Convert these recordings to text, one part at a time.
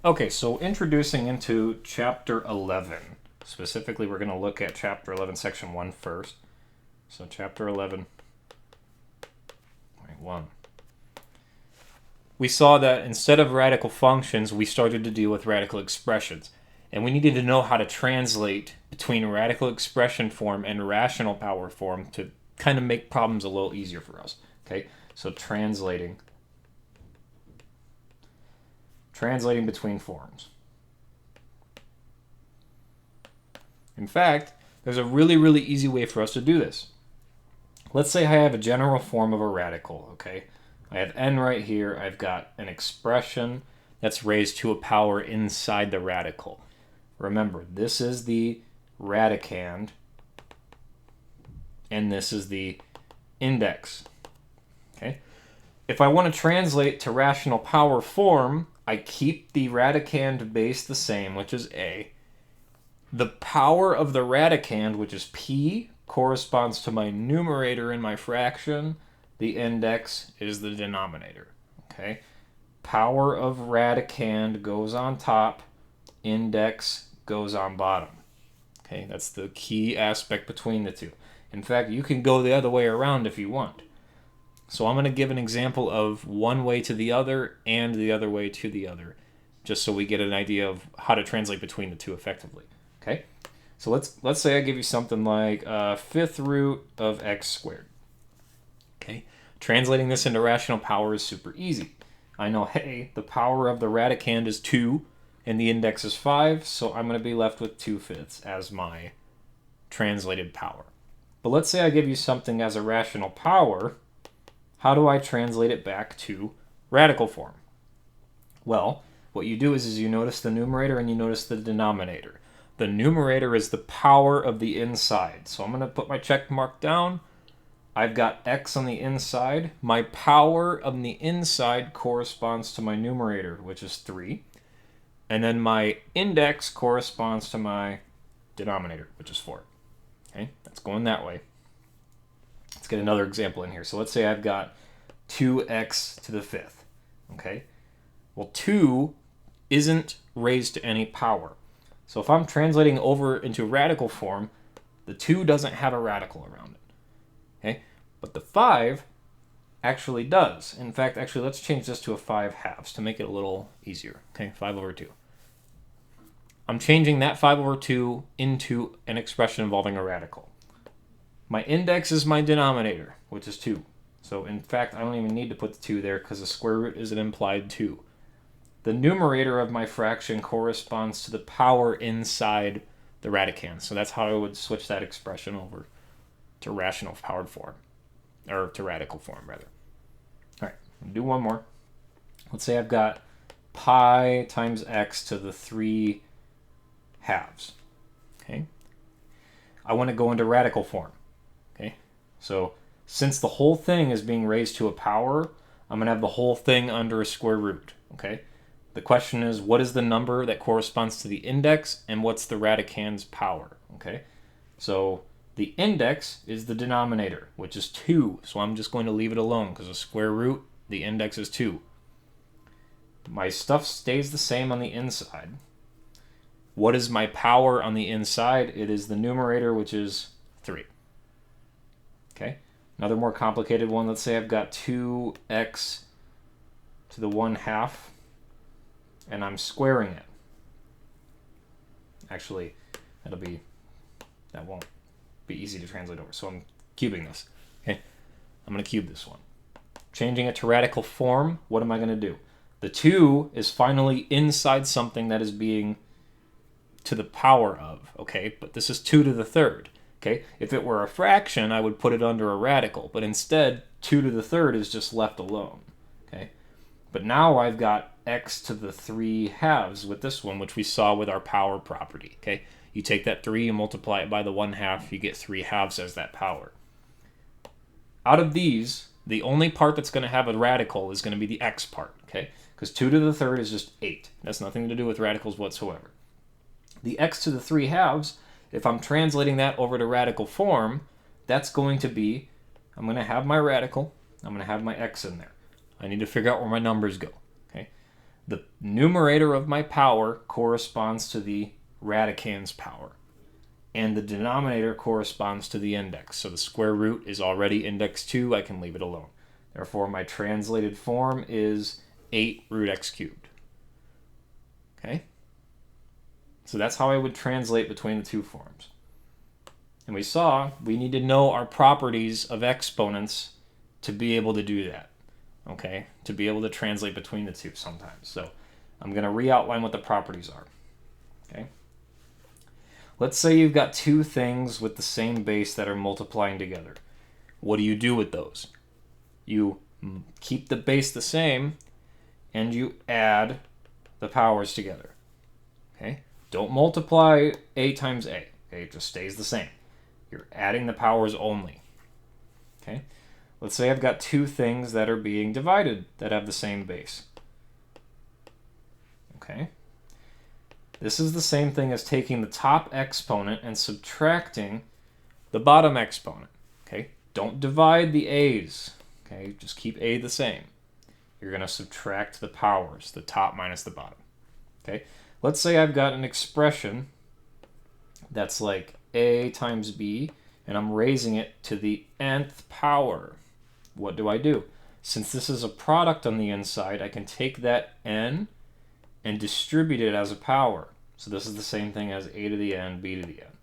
Okay, so introducing into chapter 11. Specifically, we're going to look at chapter 11, section 1 first. So chapter 11, point 1. We saw that instead of radical functions, we started to deal with radical expressions. And we needed to know how to translate between radical expression form and rational power form to kind of make problems a little easier for us. Okay, so translating between forms. In fact, there's a really easy way for us to do this. Let's say I have a general form of a radical, okay? I have n right here. I've got an expression that's raised to a power inside the radical. Remember, this is the radicand, and this is the index, okay? If I want to translate to rational power form, I keep the radicand base the same, which is a. The power of the radicand, which is p, corresponds to my numerator in my fraction. The index is the denominator. Okay? Power of radicand goes on top. Index goes on bottom. Okay? That's the key aspect between the two. In fact, you can go the other way around if you want. So I'm going to give an example of one way to the other and the other way to the other, just so we get an idea of how to translate between the two effectively. Okay? So let's say I give you something like fifth root of x squared. Okay? Translating this into rational power is super easy. I know, hey, the power of the radicand is 2 and the index is 5, so I'm going to be left with 2/5 as my translated power. But let's say I give you something as a rational power. How do I translate it back to radical form? Well, what you do is you notice the numerator and you notice the denominator. The numerator is the power of the inside. So I'm going to put my check mark down. I've got x on the inside. My power of the inside corresponds to my numerator, which is 3. And then my index corresponds to my denominator, which is 4. Okay, that's going that way. Let's get another example in here. So let's say I've got 2x to the 5th. Okay? Well, 2 isn't raised to any power. So if I'm translating over into radical form, the 2 doesn't have a radical around it. Okay? But the 5 actually does. In fact, actually, let's change this to a 5/2 to make it a little easier. Okay? 5/2. I'm changing that 5/2 into an expression involving a radical. My index is my denominator, which is 2. So in fact, I don't even need to put the 2 there because the square root is an implied 2. The numerator of my fraction corresponds to the power inside the radicand. So that's how I would switch that expression over to rational powered form. Or to radical form, rather. All right, I'll do one more. Let's say I've got pi times x to the 3/2. Okay? I want to go into radical form. Okay, so since the whole thing is being raised to a power, I'm going to have the whole thing under a square root. Okay, the question is, what is the number that corresponds to the index, and what's the radicand's power? Okay, so the index is the denominator, which is 2. So I'm just going to leave it alone because the square root, the index is 2. My stuff stays the same on the inside. What is my power on the inside? It is the numerator, which is 3. Okay, another more complicated one. Let's say I've got 2x to the 1/2, and I'm squaring it. Actually, that won't be easy to translate over. So I'm cubing this. Okay, I'm going to cube this one. Changing it to radical form, what am I going to do? The 2 is finally inside something that is being to the power of, okay? But this is 2 to the 3rd. Okay, if it were a fraction, I would put it under a radical, but instead, 2 to the 3rd is just left alone. Okay, but now I've got x to the 3/2 with this one, which we saw with our power property. Okay, you take that 3 and multiply it by the 1/2, you get 3/2 as that power. Out of these, the only part that's going to have a radical is going to be the x part. Okay, because 2 to the 3rd is just 8. That's nothing to do with radicals whatsoever. The x to the 3/2, if I'm translating that over to radical form, that's going to be, I'm going to have my radical, I'm going to have my x in there. I need to figure out where my numbers go. Okay, The numerator of my power corresponds to the radicand's power, and the denominator corresponds to the index. So the square root is already index 2. I can leave it alone. Therefore, my translated form is 8 root x cubed. Okay? So that's how I would translate between the two forms. And we saw we need to know our properties of exponents to be able to do that. Okay? To be able to translate between the two sometimes. So I'm going to re-outline what the properties are. Okay? Let's say you've got two things with the same base that are multiplying together. What do you do with those? You keep the base the same, and you add the powers together. Okay? Don't multiply a times a. Okay? It just stays the same. You're adding the powers only. Okay? Let's say I've got two things that are being divided that have the same base. Okay? This is the same thing as taking the top exponent and subtracting the bottom exponent. Okay? Don't divide the a's. Okay? Just keep a the same. You're going to subtract the powers, the top minus the bottom. Okay? Let's say I've got an expression that's like a times b, and I'm raising it to the nth power. What do? Since this is a product on the inside, I can take that n and distribute it as a power. So this is the same thing as a to the n, b to the n.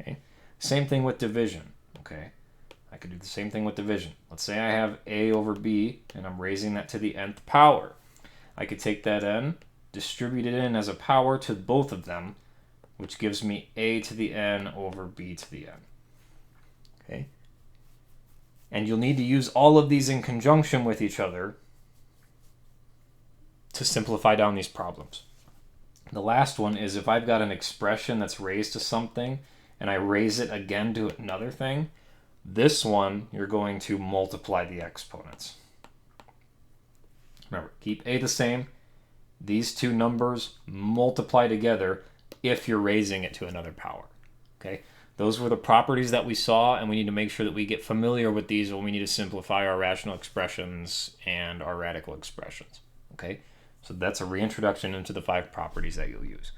Okay. Same thing with division. Okay. I could do the same thing with division. Let's say I have a over b, and I'm raising that to the nth power. I could take that n, distribute it in as a power to both of them, which gives me a to the n over b to the n. Okay. And you'll need to use all of these in conjunction with each other to simplify down these problems. The last one is if I've got an expression that's raised to something and I raise it again to another thing, this one you're going to multiply the exponents. Remember, keep a the same. These two numbers multiply together if you're raising it to another power. Okay? Those were the properties that we saw, and we need to make sure that we get familiar with these when we need to simplify our rational expressions and our radical expressions. Okay? So that's a reintroduction into the 5 properties that you'll use.